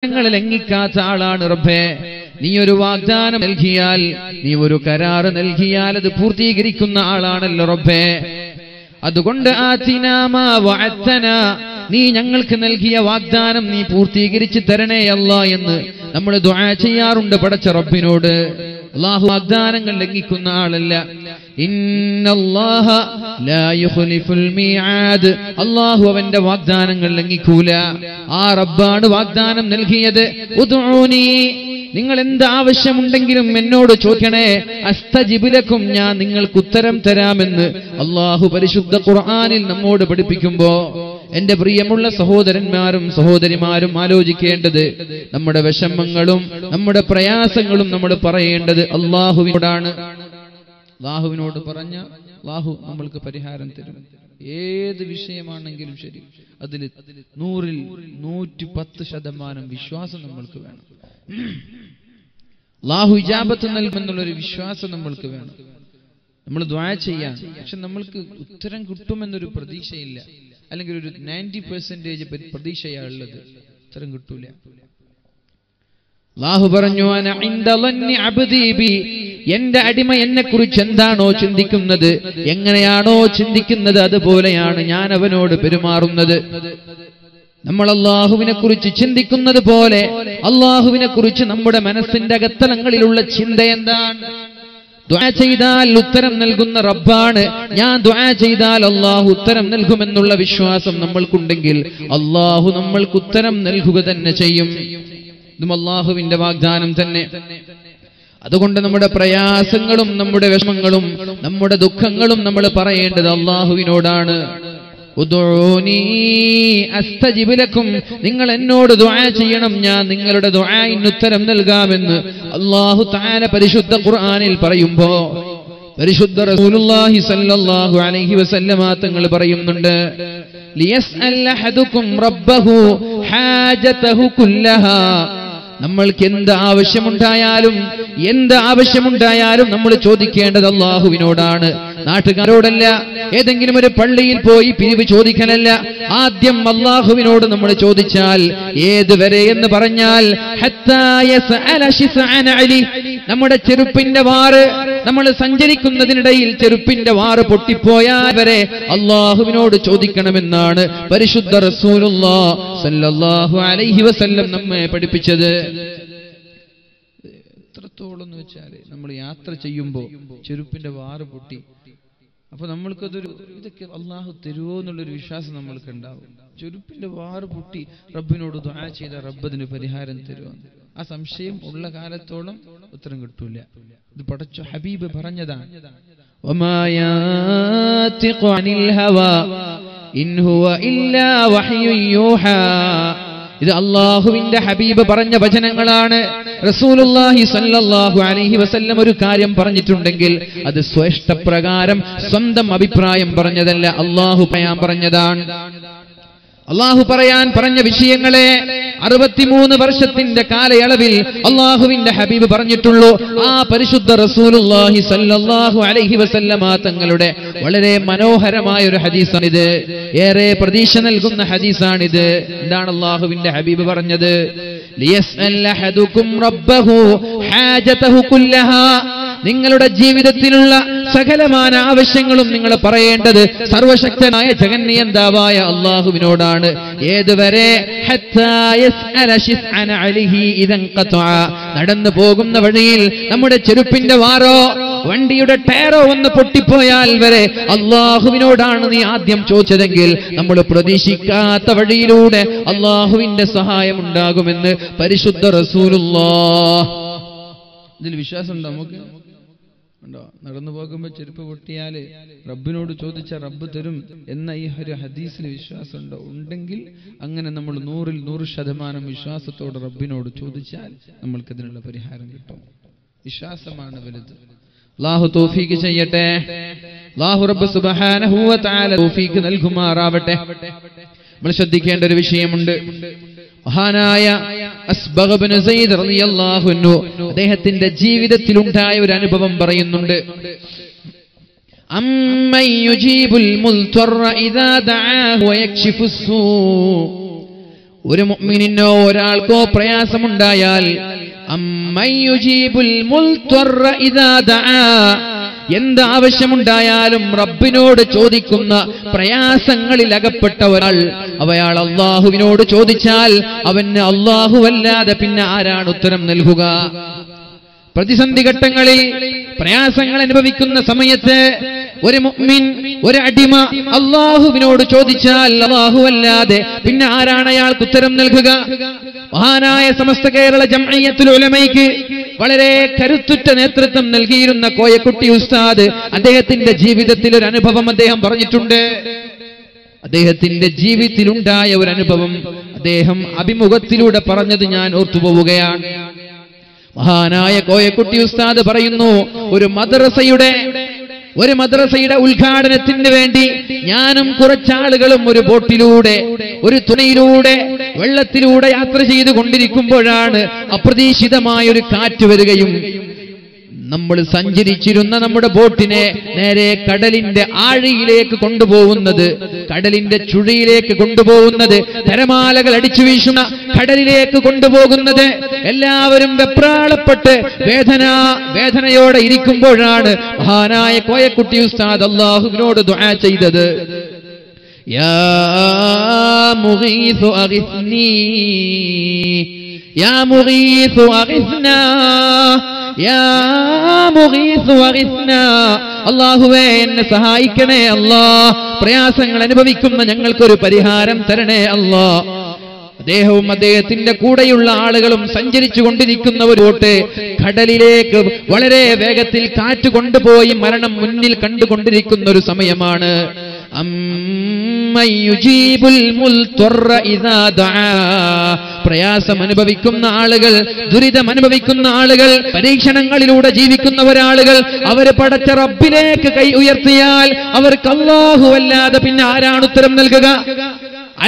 വാഗ്ദാനങ്ങൾ ലംഘിക്കാത്ത ആളാണ് റബ്ബേ. നീ ഒരു വാഗ്ദാനം നൽകിയാൽ, നീ ഒരു കരാറ് നൽകിയാൽ അത് പൂർത്തീകരിക്കുന്ന ആളാണല്ലോ റബ്ബേ. അതുകൊണ്ട് ആതിനാ മാ വഅദ്തനാ, നീ ഞങ്ങൾക്ക് നൽകിയ വാഗ്ദാനം നീ പൂർത്തീകരിച്ചു തരണേ അല്ലാ എന്ന് നമ്മൾ ദുആ ചെയ്യാറുണ്ട് പടച്ച റബ്ബിനോട്. അല്ലാഹു വാഗ്ദാനങ്ങൾ ലംഘിക്കുന്ന ആളല്ല. ഇന്നല്ലാഹ ലാ യുഖ്ലിഫുൽ മീആദ്, അല്ലാഹു അവന്റെ വാഗ്ദാനങ്ങൾ ലംഘിക്കൂല. ആ റബ്ബാണ് വാഗ്ദാനം നൽകിയത്. ഉദ്ഊനി, നിങ്ങൾ എന്ത് ആവശ്യമുണ്ടെങ്കിലും എന്നോട് ചോദിക്കണേ, അസ്തജിബ് ലക്കും, ഞാൻ നിങ്ങൾക്ക് ഉത്തരം തരാമെന്ന് അല്ലാഹു പരിശുദ്ധ ഖുർആനിൽ നമ്മോട് പഠിപ്പിക്കുമ്പോ എന്റെ പ്രിയമുള്ള സഹോദരന്മാരും സഹോദരിമാരും ആലോചിക്കേണ്ടത്, നമ്മുടെ വിഷമങ്ങളും നമ്മുടെ പ്രയാസങ്ങളും നമ്മൾ പറയേണ്ടത് അല്ലാഹുവിനോടാണ്. അല്ലാഹുവിനോട് പറഞ്ഞ അല്ലാഹു നമ്മൾക്ക് പരിഹാരം തരും. ഏത് വിഷയമാണെങ്കിലും ശരി, അതിൽ 100-ൽ 110% വിശ്വാസം നമ്മൾക്ക് വേണം. അല്ലാഹു ഇജാബത്ത് നൽകുമെന്നുള്ളൊരു വിശ്വാസം നമ്മൾക്ക് വേണം. നമ്മൾ ദുആ ചെയ്യാൻ, പക്ഷെ നമ്മൾക്ക് ഉത്തരം കിട്ടുമെന്നൊരു പ്രതീക്ഷയില്ല, അല്ലെങ്കിൽ ഒരു 90% പ്രതീക്ഷയുള്ളത്, ഉത്തരം കിട്ടൂല. അല്ലാഹു പറഞ്ഞു, അന ഇൻദ ളന്നി അബ്ദി ബി, എന്റെ അടിമ എന്നെ കുറിച്ച് എന്താണോ ചിന്തിക്കുന്നത്, എങ്ങനെയാണോ ചിന്തിക്കുന്നത്, അതുപോലെയാണ് ഞാൻ അവനോട് പെരുമാറുന്നത്. നമ്മൾ അല്ലാഹുവിനെ കുറിച്ച് ചിന്തിക്കുന്നത് പോലെ അല്ലാഹുവിനെ കുറിച്ച് നമ്മുടെ മനസ്സിന്റെ അകത്തലങ്ങളിലുള്ള ചിന്ത എന്താണ്? ദുആ ചെയ്താൽ ഉത്തരം നൽകുന്ന റബ്ബാണ്. ഞാൻ ദുആ ചെയ്താൽ അല്ലാഹു ഉത്തരം നൽകുമെന്നുള്ള വിശ്വാസം നമ്മൾക്കുണ്ടെങ്കിൽ അല്ലാഹു നമ്മൾക്ക് ഉത്തരം നൽകുക തന്നെ ചെയ്യും. ഇതും അല്ലാഹുവിന്റെ വാഗ്ദാനം തന്നെ. അതുകൊണ്ട് നമ്മുടെ പ്രയാസങ്ങളും നമ്മുടെ വിഷമങ്ങളും നമ്മുടെ ദുഃഖങ്ങളും നമ്മൾ പറയേണ്ടത് അല്ലാഹുവിനോടാണ്. ഉദ്ഊനി അസ്തജിബ് ലക്കും, നിങ്ങൾ എന്നോട് ദുആ ചെയ്യണം, ഞാൻ നിങ്ങളുടെ ദുആഇന് ഉത്തരം നൽകാമെന്ന് അല്ലാഹു തആല പരിശുദ്ധ ഖുർആനിൽ പറയുമ്പോ പരിശുദ്ധ റസൂലുള്ളാഹി സ്വല്ലല്ലാഹു അലൈഹി വസല്ലമ തങ്ങൾ പറയുന്നുണ്ട്, ലിയസ്അൽ അഹദുക്കും റബ്ബഹു ഹാജതഹു കുല്ലഹാ, നമ്മൾക്ക് എന്ത് ആവശ്യമുണ്ടായാലും നമ്മൾ ചോദിക്കേണ്ടത് അല്ലാഹുവിനോടാണ്, നാട്ടുകാരോടല്ല, ഏതെങ്കിലും ഒരു പള്ളിയിൽ പോയി പിരിവ് ചോദിക്കലല്ല. ആദ്യം അല്ലാഹുവിനോട് നമ്മൾ ചോദിച്ചാൽ, ഏതുവരെ എന്ന് പറഞ്ഞാൽ നമ്മുടെ ചെരുപ്പിന്റെ വാറ്, നമ്മൾ സഞ്ചരിക്കുന്നതിനിടയിൽ ചെരുപ്പിന്റെ വാറ് പൊട്ടിപ്പോയാൽ വരെ അല്ലാഹുവിനോട് ചോദിക്കണമെന്നാണ് പരിശുദ്ധ റസൂലുള്ളാഹി സ്വല്ലല്ലാഹു അലൈഹി വസല്ലം നമ്മെ പഠിപ്പിച്ചത്. എത്രത്തോളം എന്ന് വെച്ചാൽ നമ്മൾ യാത്ര ചെയ്യുമ്പോൾ ചെരുപ്പിന്റെ വാറ് പൊട്ടി, അപ്പൊ നമ്മൾക്കതൊരു ഇതൊക്കെ അല്ലാഹു തരുമോ എന്നുള്ളൊരു വിശ്വാസം നമ്മൾക്ക് ഉണ്ടാവും. ചെരുപ്പിന്റെ വാറ് പൊട്ടി റബ്ബിനോട് ദുആ ചെയ്ത റബ്ബ് അതിന് പരിഹാരം തരുമോ? ആ സംശയം ഉള്ള കാലത്തോളം ഉത്തരം കിട്ടൂല. ഇത് പടച്ച ഹബീബ് പറഞ്ഞതാണ്. വമാ യാതിഖു അനിൽ ഹവാ ഇൻ ഹുവ ഇല്ലാ വഹ്യു യൂഹാ, ഇത് അല്ലാഹുവിന്റെ ഹബീബ് പറഞ്ഞ വചനങ്ങളാണ്. റസൂലുള്ളാഹി സ്വല്ലല്ലാഹു അലൈഹി വസല്ലം ഒരു കാര്യം പറഞ്ഞിട്ടുണ്ടെങ്കിൽ അത് സ്വേഷ്ടപ്രകാരം സ്വന്തം അഭിപ്രായം പറഞ്ഞതല്ല, അല്ലാഹു പറയാൻ പറഞ്ഞതാണ്. അല്ലാഹു പറയാൻ പറഞ്ഞ വിഷയങ്ങളെ 63 വർഷത്തിന്റെ കാലയളവിൽ അല്ലാഹുവിന്റെ ഹബീബ് പറഞ്ഞിട്ടുള്ളൂ. ആ പരിശുദ്ധ റസൂലുള്ളാഹി സ്വല്ലല്ലാഹു അലൈഹി വസല്ലമ തങ്ങളുടെ വളരെ മനോഹരമായ ഒരു ഹദീസാണിത്. ഏറെ പ്രതീക്ഷ നൽകുന്ന ഹദീസാണിത്. എന്താണ് അല്ലാഹുവിന്റെ ഹബീബ് പറഞ്ഞത്? ലിയസ്അൽ അഹദുക്കും റബ്ബഹു ഹാജതഹു കുല്ലഹാ, നിങ്ങളുടെ ജീവിതത്തിലുള്ള സകലമായ ആവശ്യങ്ങളും നിങ്ങൾ പറയേണ്ടത് സർവശക്തനായ ജഗന്നിയന്താവായ അല്ലാഹുവിനോടാണ്. ഏതുവരെ? നടന്നു പോകുന്ന വഴിയിൽ നമ്മുടെ ചെരുപ്പിന്റെ വാറോ വണ്ടിയുടെ ടയറോ ഒന്ന് പൊട്ടിപ്പോയാൽ വരെ അല്ലാഹുവിനോടാണ് നീ ആദ്യം ചോദിച്ചതെങ്കിൽ നമ്മൾ പ്രതീക്ഷിക്കാത്ത വഴിയിലൂടെ അല്ലാഹുവിന്റെ സഹായം ഉണ്ടാകുമെന്ന് പരിശുദ്ധ റസൂലുള്ളാഹ്. ഇതിൽ വിശ്വാസം ഉണ്ടോ നമുക്ക്? ഉണ്ടോ? നടന്നു പോകുമ്പോൾ ചെരുപ്പ് പൊട്ടിയാല് റബ്ബിനോട് ചോദിച്ച റബ്ബ് തരും എന്ന ഈ ഒരു ഹദീസിൽ വിശ്വാസം ഉണ്ടോ? ഉണ്ടെങ്കിൽ അങ്ങനെ നമ്മൾ 100-ൽ 100% വിശ്വാസത്തോടെ റബ്ബിനോട് ചോദിച്ചാൽ നമ്മൾക്ക് അതിനുള്ള പരിഹാരം കിട്ടും. വിശ്വാസമാണ് വലുത്. അല്ലാഹു തൗഫീഖ് ചെയ്യട്ടെ. അല്ലാഹു റബ്ബ് സുബ്ഹാനഹു വ തആല തൗഫീഖ് നൽകുമാറാവട്ടെ. നമ്മൾ ശ്രദ്ധിക്കേണ്ട ഒരു വിഷയമുണ്ട്. മഹാനായ അസ്ബഗ് ഇബ്നു സയ്യിദ് റളിയല്ലാഹു അൻഹു അദ്ദേഹത്തിന്റെ ജീവിതത്തിൽ ഉണ്ടായ ഒരു അനുഭവം പറയുന്നുണ്ട്. അമ്മൻ യുജീബുൽ മുൽതറ ഇദാ ദആഹു വയക്ഷിഫുസ് സൂ, ഒരു മുഅ്മിനിനോ ഒരാൾക്കോ പ്രയാസമുണ്ടായാൽ അമ്മയുജീബുൽ മുൽത്വറ ഇദാ ദആ, എന്ത് ആവശ്യമുണ്ടായാലും റബ്ബിനോട് ചോദിക്കുന്ന പ്രയാസങ്ങളിൽ അകപ്പെട്ട ഒരാൾ അവയാൾ അല്ലാഹുവിനോട് ചോദിച്ചാൽ അവന് അല്ലാഹുവല്ലാതെ പിന്നെ ആരാണ് ഉത്തരം നൽകുക? പ്രതിസന്ധി ഘട്ടങ്ങളിൽ പ്രയാസങ്ങൾ അനുഭവിക്കുന്ന സമയത്ത് ഒരു മുഅ്മിൻ, ഒരു അടിമ അല്ലാഹുവിനോട് ചോദിച്ചാൽ അല്ലാഹുവല്ലാതെ പിന്നെ ആരാണ് അയാൾക്ക് ഉത്തരം നൽകുക? മഹാനായ സമസ്ത കേരള ജംഇയ്യത്തുൽ ഉലമയ്ക്ക് വളരെ കരുത്തുറ്റ നേതൃത്വം നൽകിയിരുന്ന കോയക്കുട്ടി ഉസ്താദ് അദ്ദേഹത്തിന്റെ ജീവിതത്തിൽ ഒരു അനുഭവം അദ്ദേഹം പറഞ്ഞിട്ടുണ്ട്. അദ്ദേഹത്തിന്റെ ജീവിതത്തിലുണ്ടായ ഒരു അനുഭവം അദ്ദേഹം അഭിമുഖത്തിലൂടെ പറഞ്ഞത് ഞാൻ ഓർത്തുപോവുകയാണ്. മഹാനായ കോയക്കുട്ടി ഉസ്താദ് പറയുന്നു, ഒരു മദ്രസയുടെ ഉദ്ഘാടനത്തിന് വേണ്ടി ഞാനും കുറച്ചാളുകളും ഒരു ബോട്ടിലൂടെ, ഒരു തുണയിലൂടെ, വെള്ളത്തിലൂടെ യാത്ര ചെയ്തു കൊണ്ടിരിക്കുമ്പോഴാണ് അപ്രതീക്ഷിതമായൊരു കാറ്റ് വരികയും നമ്മൾ സഞ്ചരിച്ചിരുന്ന നമ്മുടെ ബോട്ടിനെ നേരെ കടലിന്റെ ആഴിയിലേക്ക് കൊണ്ടുപോകുന്നത്, കടലിന്റെ ചുഴിയിലേക്ക് കൊണ്ടുപോകുന്നത്, തിരമാലകൾ അടിച്ചു വീശുന്ന കടലിലേക്ക് കൊണ്ടുപോകുന്നത്. എല്ലാവരും വെപ്രാളപ്പെട്ട് വേദനയോടെ ഇരിക്കുമ്പോഴാണ് മഹാനായ കോയക്കുട്ടി ഉസ്താദ് അല്ലാഹുവിനോട് ദുആ ചെയ്തത്. യാ മുഗീസു അഗിസ്നി, യാ മുഗീസു അഗിസ്നാ, യാ മുഗീസു അഗിസ്നാ, അല്ലാഹുവേ എന്നെ സഹായിക്കണേ അല്ലാ, പ്രയാസങ്ങൾ അനുഭവിക്കുന്ന ഞങ്ങൾക്കൊരു പരിഹാരം തരണേ അല്ലാ. അദ്ദേഹവും അദ്ദേഹത്തിന്റെ കൂടെയുള്ള ആളുകളും സഞ്ചരിച്ചു കൊണ്ടിരിക്കുന്ന ഒരു ബോട്ട് കടലിലേക്ക് വളരെ വേഗത്തിൽ കാറ്റ് കൊണ്ടുപോയി മരണം മുന്നിൽ കണ്ടുകൊണ്ടിരിക്കുന്ന ഒരു സമയമാണ്. പ്രയാസം അനുഭവിക്കുന്ന ആളുകൾ, ദുരിതം അനുഭവിക്കുന്ന ആളുകൾ, പരീക്ഷണങ്ങളിലൂടെ ജീവിക്കുന്ന ഒരാളുകൾ അവര് പടച്ച റബ്ബിലേക്ക് കൈ ഉയർത്തിയാൽ അവർക്ക് അല്ലാഹുവല്ലാതെ പിന്നെ ആരാണ് ഉത്തരം നൽകുക?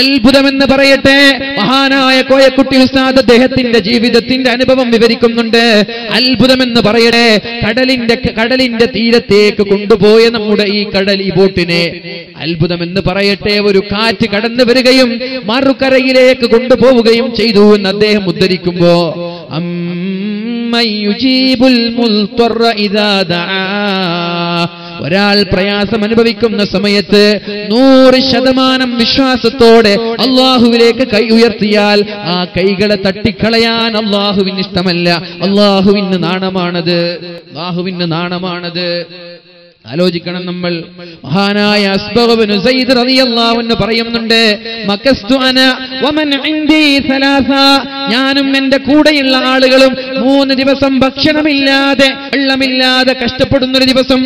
അത്ഭുതമെന്ന് പറയട്ടെ, മഹാനായ കോയക്കുട്ടി ഉസ്താദ് അദ്ദേഹത്തിന്റെ ജീവിതത്തിന്റെ അനുഭവം വിവരിക്കുന്നുണ്ട്. അത്ഭുതമെന്ന് പറയട്ടെ, കടലിന്റെ തീരത്തേക്ക് കൊണ്ടുപോയ നമ്മുടെ ഈ ബോട്ടിനെ അത്ഭുതമെന്ന് പറയട്ടെ, ഒരു കാറ്റ് കടന്നു വരികയും മറുകരയിലേക്ക് കൊണ്ടുപോവുകയും ചെയ്തു എന്ന് അദ്ദേഹം ഉദ്ധരിക്കുമ്പോ ഒരാൾ പ്രയാസം അനുഭവിക്കുന്ന സമയത്ത് 100% വിശ്വാസത്തോടെ അല്ലാഹുവിലേക്ക് കൈ ഉയർത്തിയാൽ ആ കൈകളെ തട്ടിക്കളയാൻ അല്ലാഹുവിന് ഇഷ്ടമല്ല. അല്ലാഹുവിന് നാണമാണത്. ആലോചിക്കണം നമ്മൾ. മഹാനായ അസ്ബഗ് ഇബ്നു സയ്യിദ് റളിയല്ലാഹു അൻഹു പറയുന്നുണ്ട്, മകസ്തു അന വമൻ ഇൻദി സലാസ, ഞാനും എന്റെ കൂടെയുള്ള ആളുകളും 3 ദിവസം ഭക്ഷണമില്ലാതെ വെള്ളമില്ലാതെ കഷ്ടപ്പെടുന്ന ഒരു ദിവസം.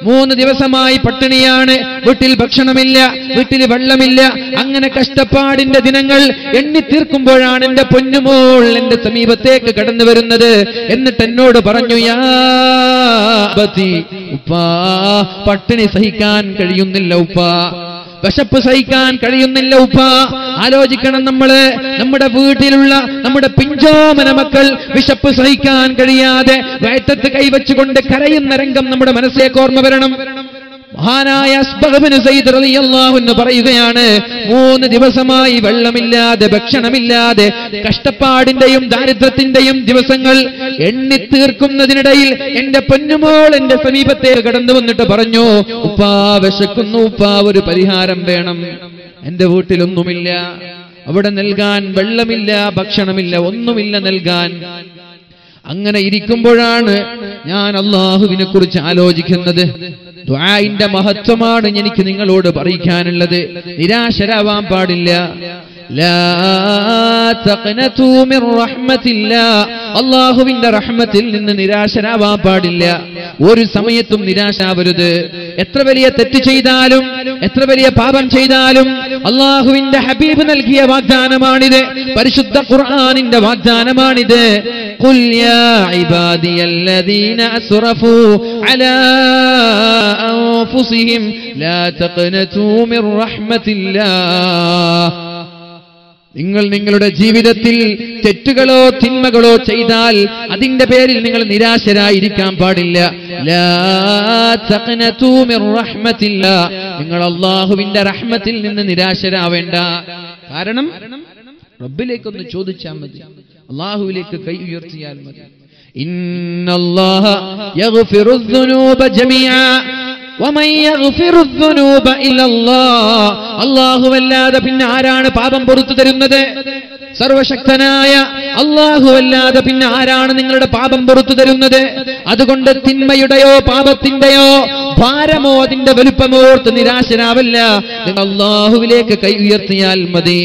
3 ദിവസമായി പട്ടിണിയാണ്, വീട്ടിൽ ഭക്ഷണമില്ല, വീട്ടിൽ വെള്ളമില്ല. അങ്ങനെ കഷ്ടപ്പാടിന്റെ ദിനങ്ങൾ എണ്ണി തീർക്കുമ്പോഴാണ് എന്റെ പൊന്നുമോൾ എന്റെ സമീപത്തേക്ക് കടന്നു വരുന്നത്. എന്നിട്ട് എന്നോട് പറഞ്ഞു, യാ അബതി, ഉപ്പാ പട്ടിണി സഹിക്കാൻ കഴിയുന്നില്ല ഉപ്പാ, വിശപ്പ് സഹിക്കാൻ കഴിയുന്നില്ല ഉപ്പാ. ആലോചിക്കണം നമ്മള്, നമ്മുടെ വീട്ടിലുള്ള നമ്മുടെ പിഞ്ചോമന മക്കൾ വിശപ്പ് സഹിക്കാൻ കഴിയാതെ വയറ്റത്ത് കൈവച്ചുകൊണ്ട് കരയുന്ന രംഗം നമ്മുടെ മനസ്സിലേക്ക് ഓർമ്മ വരണം. മഹാനായ അസ്ബഗ് ഇബ്നു സയ്യിദ് റളിയല്ലാഹു അൻഹു പറയുകയാണ്, 3 ദിവസമായി വെള്ളമില്ലാതെ ഭക്ഷണമില്ലാതെ കഷ്ടപ്പാടിന്റെയും ദാരിദ്ര്യത്തിന്റെയും ദിവസങ്ങൾ എണ്ണി തീർക്കുന്നതിനിടയിൽ എന്റെ പൊന്നുമോൾ എന്റെ സമീപത്തേക്ക് കടന്നു വന്നിട്ട് പറഞ്ഞു, ഉപ്പാ വിശക്കുന്നു ഉപ്പാ, ഒരു പരിഹാരം വേണം. എന്റെ വീട്ടിലൊന്നുമില്ല, അവിടെ നൽകാൻ വെള്ളമില്ല, ഭക്ഷണമില്ല, ഒന്നുമില്ല നൽകാൻ. അങ്ങനെ ഇരിക്കുമ്പോഴാണ് ഞാൻ അല്ലാഹുവിനെ കുറിച്ച് ആലോചിക്കുന്നത്. ദുആഇന്റെ മഹത്വമാണ് എനിക്ക് നിങ്ങളോട് പറയിക്കാനുള്ളത്. നിരാശരാവാൻ പാടില്ല. ലാ തഖ്നതു മിർ റഹ്മത്തില്ലാ, അല്ലാഹുവിന്റെ റഹ്മത്തിൽ നിന്ന് നിരാശരാവാൻ പാടില്ല. ഒരു സമയത്തും നിരാശാവരുത്. എത്ര വലിയ തെറ്റ് ചെയ്താലും, എത്ര വലിയ പാപം ചെയ്താലും അല്ലാഹുവിന്റെ ഹബീബ് നൽകിയ വാഗ്ദാനമാണിത്. പരിശുദ്ധ ഖുർആനിന്റെ വാഗ്ദാനമാണിത്. ഖുൽ യാ ഇബാദിയല്ലദീന അസ്റഫൂ അലാ അൻഫുസിഹിം ലാ തഖ്നതു മിർ റഹ്മത്തില്ലാഹ്. നിങ്ങൾ നിങ്ങളുടെ ജീവിതത്തിൽ തെറ്റുകളോ തിന്മകളോ ചെയ്താൽ അതിന്റെ പേരിൽ നിങ്ങൾ നിരാശരായിരിക്കാൻ പാടില്ല. ലാ തഖ്നതു മിർ റഹ്മത്തില്ലാഹ്, നിങ്ങൾ അല്ലാഹുവിന്റെ റഹ്മത്തിൽ നിന്ന് നിരാശരാവേണ്ട. കാരണം റബ്ബിലേക്കൊന്ന് ചോദിച്ചാൽ മതി, അല്ലാഹുവിലേക്ക് കൈ ഉയർത്തിയാൽ മതി. ഇന്നല്ലാഹ യഗ്ഫിറുദ്ദുനൂബ ജമീഅ വമൻ യഗ്ഫിറുദ്ദുനൂബ ഇല്ലല്ലാഹ്. അല്ലാഹുവല്ലാതെ പിന്നെ ആരാണ് പാപം പൊറുത്തു തരുന്നത്? സർവശക്തനായ അല്ലാഹുവല്ലാതെ പിന്നെ ആരാണ് നിങ്ങളുടെ പാപം പൊറുത്തു തരുന്നത്? അതുകൊണ്ട് തിന്മയുടെയോ പാപത്തിന്റെയോ ഭാരമോ അതിന്റെ വലുപ്പമോ ഓർത്ത് നിരാശനാവല്ല, നിങ്ങൾ അല്ലാഹുവിലേക്ക് കൈ ഉയർത്തിയാൽ മതി.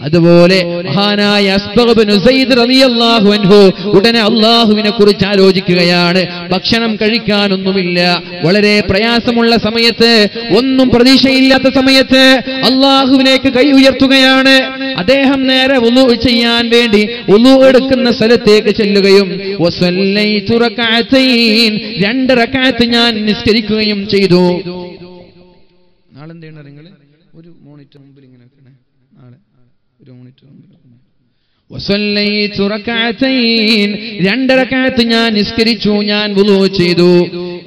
അതുപോലെ മഹാനായ അസ്ബഗ് ഇബ്നു സയ്യിദ് റളിയല്ലാഹു അൻഹു ഉടനെ അല്ലാഹുവിനെ കുറിച്ച് ആലോചിക്കുകയാണ്. ഭക്ഷണം കഴിക്കാനൊന്നുമില്ല, വളരെ പ്രയാസമുള്ള സമയത്ത്, ഒന്നും പ്രതീക്ഷയില്ലാത്ത സമയത്ത് അല്ലാഹുവിലേക്ക് കൈ ഉയർത്തുകയാണ്. അദ്ദേഹം നേരെ വുളൂ ചെയ്യാൻ വേണ്ടി വുളൂ എടുക്കുന്ന സ്ഥലത്തേക്ക് ചെല്ലുകയും വസല്ലൈതു റകഅതൈൻ, 2 റകഅത്ത് ഞാൻ നിസ്കരിക്കുകയും ചെയ്തു. നാളെ എന്താണ് നിങ്ങൾ ഒരു മോണിറ്റർ മുമ്പിൽ ഇങ്ങനെ വെക്കണേ, നാളെ ഒരു മോണിറ്റർ മുമ്പിൽ വസല്ലൈതു റകഅതൈൻ, 2 റകഅത്ത് ഞാൻ നിസ്കരിച്ചു, ഞാൻ വുളൂ ചെയ്തു.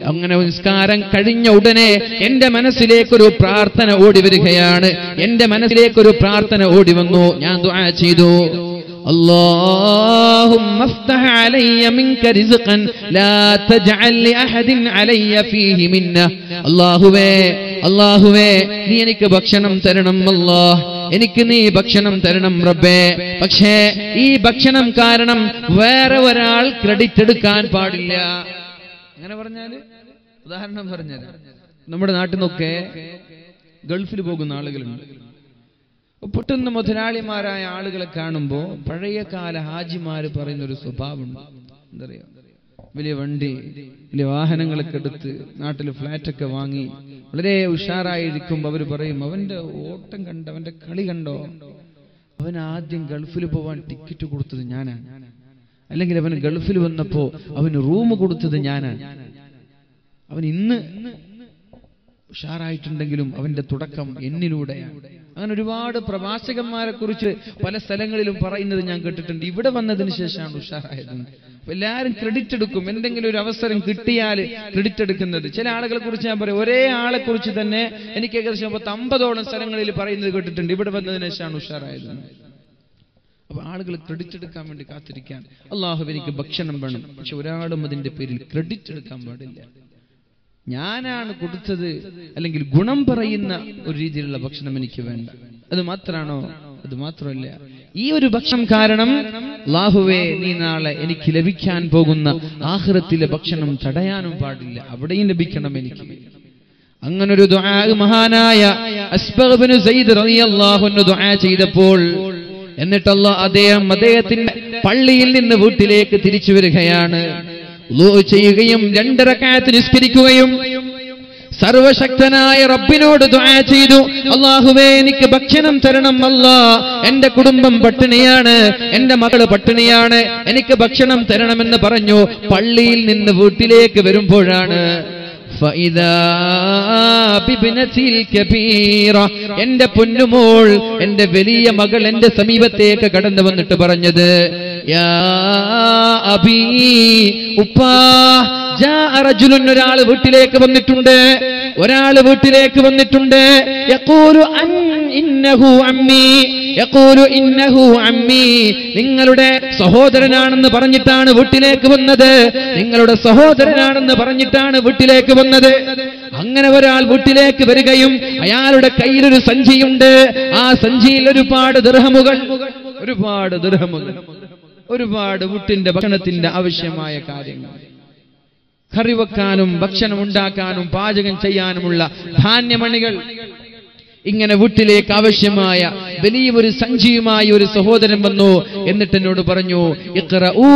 അങ്ങനെ നിസ്കാരം കഴിഞ്ഞ ഉടനെ എന്റെ മനസ്സിലേക്കൊരു പ്രാർത്ഥന ഓടി വരികയാണ്. എന്റെ മനസ്സിലേക്കൊരു പ്രാർത്ഥന ഓടി വന്നു. ഞാൻ ദുആ ചെയ്തു, اللهم افتح علي منك رزقا لا تجعل لأحد علي فيه منه. അല്ലാഹുവേ നീ എനിക്ക് ഭക്ഷണം തരണം അല്ലാഹ്, എനിക്ക് നീ ഭക്ഷണം തരണം റബ്ബേ. പക്ഷേ ഈ ഭക്ഷണം കാരണം വേറെ ഒരാൾ ക്രെഡിറ്റ് എടുക്കാൻ പാടില്ല. അങ്ങനെ പറഞ്ഞാല്, ഉദാഹരണം പറഞ്ഞാൽ നമ്മുടെ നാട്ടിൽ നിന്നൊക്കെ ഗൾഫിൽ പോകുന്ന ആളുകളുണ്ട്. പെട്ടെന്ന് മുതലാളിമാരായ ആളുകളെ കാണുമ്പോൾ പഴയകാല ഹാജിമാര് പറയുന്ന ഒരു സ്വഭാവമുണ്ട്. എന്തറിയാ, വലിയ വണ്ടി, വലിയ വാഹനങ്ങളൊക്കെ എടുത്ത് നാട്ടിൽ ഫ്ലാറ്റൊക്കെ വാങ്ങി വളരെ ഉഷാറായിരിക്കുമ്പോൾ അവർ പറയും, അവന്റെ ഓട്ടം കണ്ടോ, അവന്റെ കളി കണ്ടോ, അവൻ ആദ്യം ഗൾഫിൽ പോവാൻ ടിക്കറ്റ് കൊടുത്തത് ഞാനാണ്, അല്ലെങ്കിൽ അവൻ ഗൾഫിൽ വന്നപ്പോ അവന് റൂം കൊടുത്തത് ഞാനാണ്, അവൻ ഇന്ന് ഉഷാറായിട്ടുണ്ടെങ്കിലും അവന്റെ തുടക്കം എന്നിലൂടെയാണ്. അങ്ങനെ ഒരുപാട് പ്രവാസികന്മാരെ കുറിച്ച് പല സ്ഥലങ്ങളിലും പറയുന്നത് ഞാൻ കേട്ടിട്ടുണ്ട്. ഇവിടെ വന്നതിന് ശേഷമാണ് ഉഷാറായത്. എല്ലാവരും ക്രെഡിറ്റ് എടുക്കും, എന്തെങ്കിലും ഒരു അവസരം കിട്ടിയാൽ ക്രെഡിറ്റ് എടുക്കുന്നത്. ചില ആളുകളെ കുറിച്ച് ഞാൻ പറയും, ഒരേ ആളെ കുറിച്ച് തന്നെ എനിക്ക് ഏകദേശം 50ഓളം സ്ഥലങ്ങളിൽ പറയുന്നത് കേട്ടിട്ടുണ്ട്, ഇവിടെ വന്നതിന് ശേഷമാണ് ഉഷാറായത്. അപ്പൊ ആളുകൾ ക്രെഡിറ്റ് എടുക്കാൻ വേണ്ടി കാത്തിരിക്കാൻ. അല്ലാഹു എനിക്ക് ഭക്ഷണം വേണം, പക്ഷെ ഒരാളും അതിന്റെ പേരിൽ ക്രെഡിറ്റ് എടുക്കാൻ പാടില്ല. ഞാനാണ് കൊടുത്തത്, അല്ലെങ്കിൽ ഗുണം പറയുന്ന ഒരു രീതിയിലുള്ള ഭക്ഷണം എനിക്ക് വേണ്ട. അത് മാത്രമാണോ? അത് മാത്രമല്ല, ഈ ഒരു ഭക്ഷണം കാരണം അല്ലാഹുവേ നീ നാളെ എനിക്ക് ലഭിക്കാൻ പോകുന്ന ആഖിറത്തിലെ ഭക്ഷണം തടയാനും പാടില്ല, അവിടെയും ലഭിക്കണം എനിക്ക്. അങ്ങനൊരു ദുആ മഹാനായ അസ്ബഗ് ഇബ്നു സയ്യിദ് റളിയല്ലാഹു അൻഹു ദുആ ചെയ്തപ്പോൾ, എന്നിട്ട് അദ്ദേഹത്തിന്റെ പള്ളിയിൽ നിന്ന് വീട്ടിലേക്ക് തിരിച്ചു വരികയാണ്. വുളൂ ചെയ്യുകയും 2 റകഅത്ത് നിസ്കരിക്കുകയും സർവശക്തനായ റബ്ബിനോട് ദുആ ചെയ്തു, അല്ലാഹുവേ എനിക്ക് ഭക്ഷണം തരണം അല്ലാഹ്, എന്റെ കുടുംബം പട്ടിണിയാണ്, എന്റെ മകള് പട്ടിണിയാണ്, എനിക്ക് ഭക്ഷണം തരണമെന്ന് പറഞ്ഞു. പള്ളിയിൽ നിന്ന് വീട്ടിലേക്ക് വരുമ്പോഴാണ് എന്റെ പൊന്നുമോൾ, എന്റെ വലിയ മകൾ എന്റെ സമീപത്തേക്ക് കടന്നു വന്നിട്ട് പറഞ്ഞത്, യാ അബീ, ഉപ്പാ, ഒരാള് വീട്ടിലേക്ക് വന്നിട്ടുണ്ട്, ഒരാള് വീട്ടിലേക്ക് വന്നിട്ടുണ്ട്. യഖൂലു ഇന്നഹു അമ്മീ, യഖൂലു ഇന്നഹു അമ്മീ, നിങ്ങളുടെ സഹോദരനാണെന്ന് പറഞ്ഞിട്ടാണ് വീട്ടിലേക്ക് വന്നത്, നിങ്ങളുടെ സഹോദരനാണെന്ന് പറഞ്ഞിട്ടാണ് വീട്ടിലേക്ക് വന്നത്. അങ്ങനെ ഒരാൾ വീട്ടിലേക്ക് വരികയും അയാളുടെ കയ്യിലൊരു സഞ്ചിയുണ്ട്, ആ സഞ്ചിയിൽ ഒരുപാട് ദിർഹമുകൾ, ഒരുപാട് വീട്ടിന്റെ ഭക്ഷണത്തിന്റെ ആവശ്യമായ കാര്യങ്ങൾ, കറി വെക്കാനും ഭക്ഷണം ഉണ്ടാക്കാനും പാചകം ചെയ്യാനുമുള്ള ധാന്യമണികൾ, ഇങ്ങനെ വീട്ടിലേക്ക് ആവശ്യമായ വലിയ ഒരു സഞ്ചിയുമായി ഒരു സഹോദരൻ വന്നു. എന്നിട്ട് എന്നോട് പറഞ്ഞു, ഇഖ്റഊ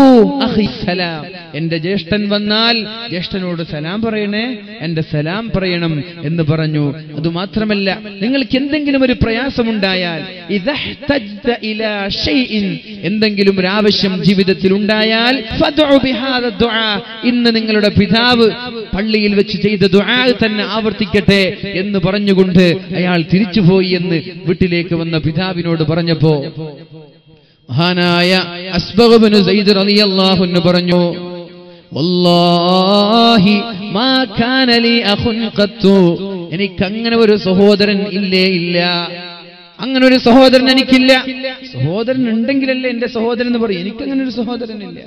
അഖി സലാം, എന്റെ ജ്യേഷ്ഠൻ വന്നാൽ ജ്യേഷ്ഠനോട് സലാം പറയണേ, എന്റെ സലാം പറയണം എന്ന് പറഞ്ഞു. അതുമാത്രമല്ല, നിങ്ങൾക്ക് എന്തെങ്കിലും ഒരു പ്രയാസമുണ്ടായാൽ, ഇദഹ്തജ്ത ഇലാ ഷൈഇൻ, എന്തെങ്കിലും ഒരു ആവശ്യം ജീവിതത്തിൽ ഉണ്ടായാൽ, ഫദ്ഉ ബിഹാദ ദുആ, ഇന്ന് നിങ്ങളുടെ പിതാവ് പള്ളിയിൽ വെച്ച് ചെയ്ത ദുആ തന്നെ ആവർത്തിക്കട്ടെ എന്ന് പറഞ്ഞുകൊണ്ട് അയാൾ തിരിച്ചുപോയി എന്ന് വീട്ടിലേക്ക് വന്ന പിതാവിനോട് പറഞ്ഞപ്പോ മഹാനായ അസ്ബഗ് ഇബ്നു സയ്യിദ് റളിയല്ലാഹു അൻഹു പറഞ്ഞു, വല്ലാഹി മാ കാന ലി അഖുൻ ഖത്തു, എനിക്ക് അങ്ങനെ ഒരു സഹോദരൻ ഇല്ല. അങ്ങനെ ഒരു സഹോദരൻ എനിക്കില്ല. സഹോദരൻ ഉണ്ടെങ്കിലല്ലേ എന്റെ സഹോദരൻ എന്ന് പറയും. എനിക്കങ്ങനെ ഒരു സഹോദരനില്ല.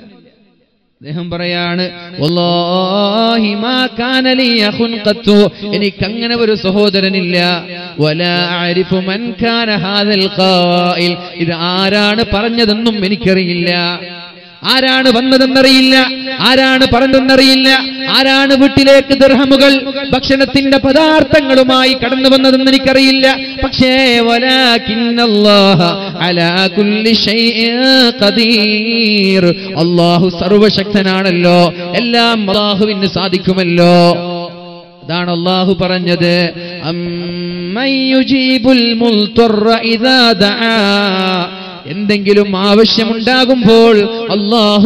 അദ്ദേഹം പറയാണ്, വല്ലാഹി മാ കാന ലി അഖുൻ ഖത്തു, എനിക്കങ്ങനെ ഒരു സഹോദരനില്ല. വലാ അഅരിഫു മൻ കാന ഹാദൽ ഖായിൽ, ഇത് ആരാണ് പറഞ്ഞതെന്നും എനിക്കറിയില്ല. ആരാണ് വന്നതെന്നറിയില്ല, ആരാണ് പറഞ്ഞതെന്നറിയില്ല, ആരാണ് വീട്ടിലേക്ക് ദിർഹമുകൾ ഭക്ഷണത്തിന്റെ പദാർത്ഥങ്ങളുമായി കടന്നു വന്നതെന്ന് എനിക്കറിയില്ല. പക്ഷേ വലാകിന്നല്ലാഹ അലാ കുല്ലി ശൈഇൻ ഖദീർ, അല്ലാഹു സർവശക്തനാണല്ലോ, എല്ലാം അല്ലാഹുവിന് സാധിക്കുമല്ലോ. അതാണ് അല്ലാഹു പറഞ്ഞത്, അമ്മൻ യുജീബുൽ മുൽതറ ഇദാ ദആ, എന്തെങ്കിലും ആവശ്യമുണ്ടാകുമ്പോൾ അല്ലാഹു